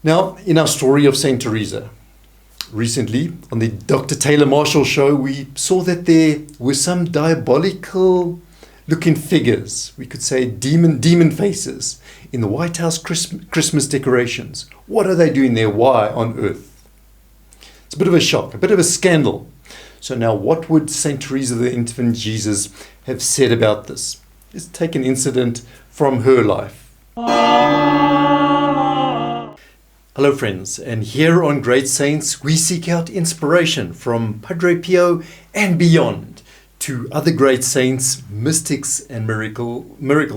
Now, in our story of St Theresa, recently on the Dr. Taylor Marshall show, we saw that there were some diabolical looking figures, we could say demon faces, in the White House Christmas decorations. What are they doing there? Why on earth? It's a bit of a shock, a bit of a scandal. So now what would St. Theresa, the infant Jesus, have said about this? Let's take an incident from her life. Hello friends, and here on Great Saints we seek out inspiration from Padre Pio and beyond to other great saints, mystics and miracle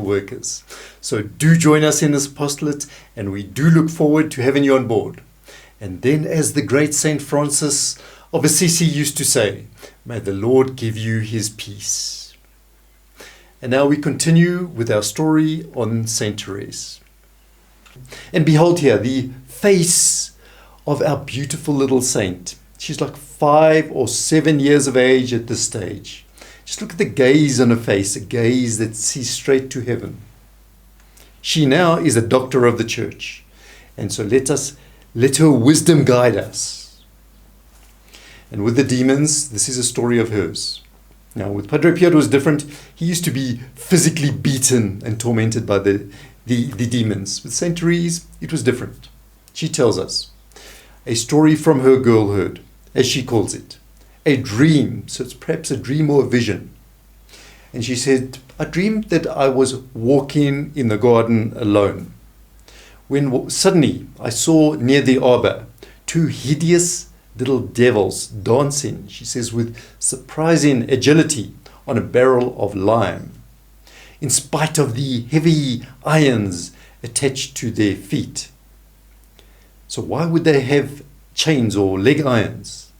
workers. So do join us in this apostolate, and we do look forward to having you on board. And then, as the great Saint Francis of Assisi used to say, may the Lord give you his peace. And now we continue with our story on St Therese. And behold here the face of our beautiful little saint. She's like 5 or 7 years of age at this stage. Just look at the gaze on her face, a gaze that sees straight to heaven. She now is a doctor of the church, and so let her wisdom guide us. And with the demons, this is a story of hers. Now with Padre Pio it was different. He used to be physically beaten and tormented by the demons. With St Therese it was different. She tells us a story from her girlhood, as she calls it. A dream, so it's perhaps a dream or a vision. And she said, I dreamed that I was walking in the garden alone, when suddenly I saw near the arbor 2 hideous little devils dancing, she says, with surprising agility on a barrel of lime, in spite of the heavy irons attached to their feet. So why would they have chains or leg irons?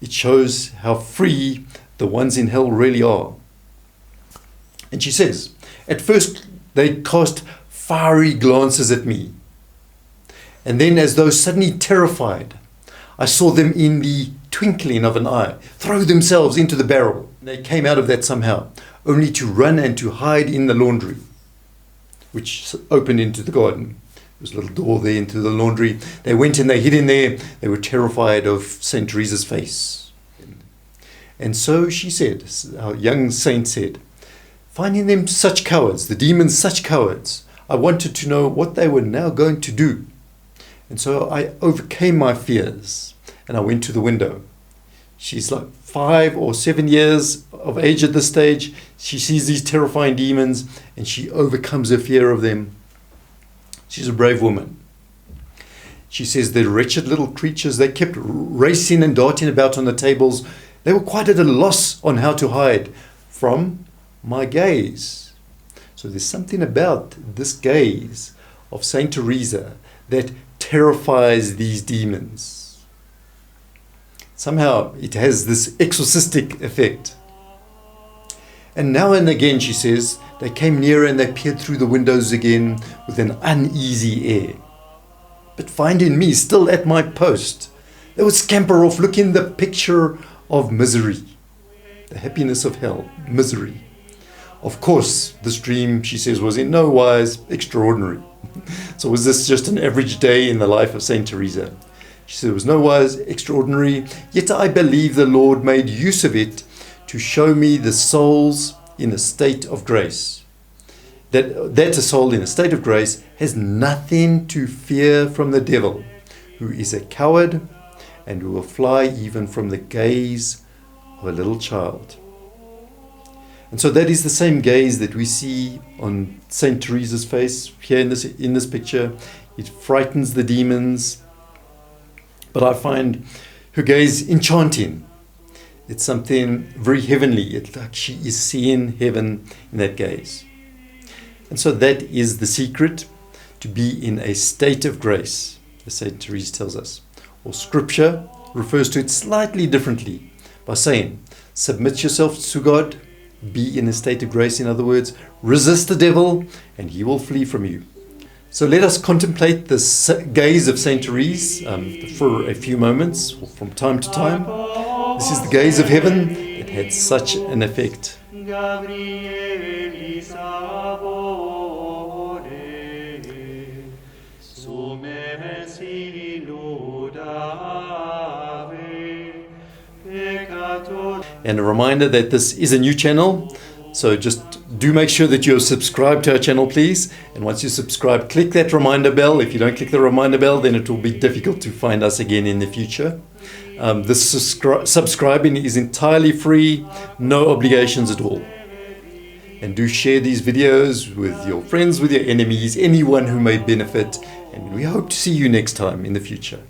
It shows how free the ones in hell really are. And she says, at first they cast fiery glances at me. And then, as though suddenly terrified, I saw them in the twinkling of an eye throw themselves into the barrel. They came out of that somehow, only to run and to hide in the laundry, which opened into the garden. There was a little door there into the laundry. They went and they hid in there. They were terrified of St. Teresa's face. And so she said, our young saint said, finding them such cowards, the demons such cowards, I wanted to know what they were now going to do. And so I overcame my fears and I went to the window. She's like 5 or 7 years of age at this stage. She sees these terrifying demons and she overcomes her fear of them. She's a brave woman. She says the wretched little creatures, they kept racing and darting about on the tables. They were quite at a loss on how to hide from my gaze. So there's something about this gaze of St. Theresa that terrifies these demons. Somehow it has this exorcistic effect. And now and again, she says, they came nearer and they peered through the windows again with an uneasy air. But finding me still at my post, they would scamper off looking the picture of misery. The happiness of hell, misery. Of course, this dream, she says, was in no wise extraordinary. So was this just an average day in the life of St. Theresa? She said it was no wise extraordinary, yet I believe the Lord made use of it to show me the souls in a state of grace. That a soul in a state of grace has nothing to fear from the devil, who is a coward and who will fly even from the gaze of a little child. And so that is the same gaze that we see on St. Teresa's face here in this picture. It frightens the demons, but I find her gaze enchanting. It's something very heavenly. It's like she is seeing heaven in that gaze. And so that is the secret, to be in a state of grace, as St. Theresa tells us. Or Scripture refers to it slightly differently by saying, submit yourself to God, be in a state of grace. In other words, resist the devil and he will flee from you. So let us contemplate the gaze of St. Theresa for a few moments, or from time to time. This is the gaze of heaven that had such an effect. And a reminder that this is a new channel, so just do make sure that you're subscribed to our channel, please. And once you subscribe, click that reminder bell. If you don't click the reminder bell, then it will be difficult to find us again in the future. This subscribing is entirely free, no obligations at all. And do share these videos with your friends, with your enemies, anyone who may benefit. And we hope to see you next time in the future.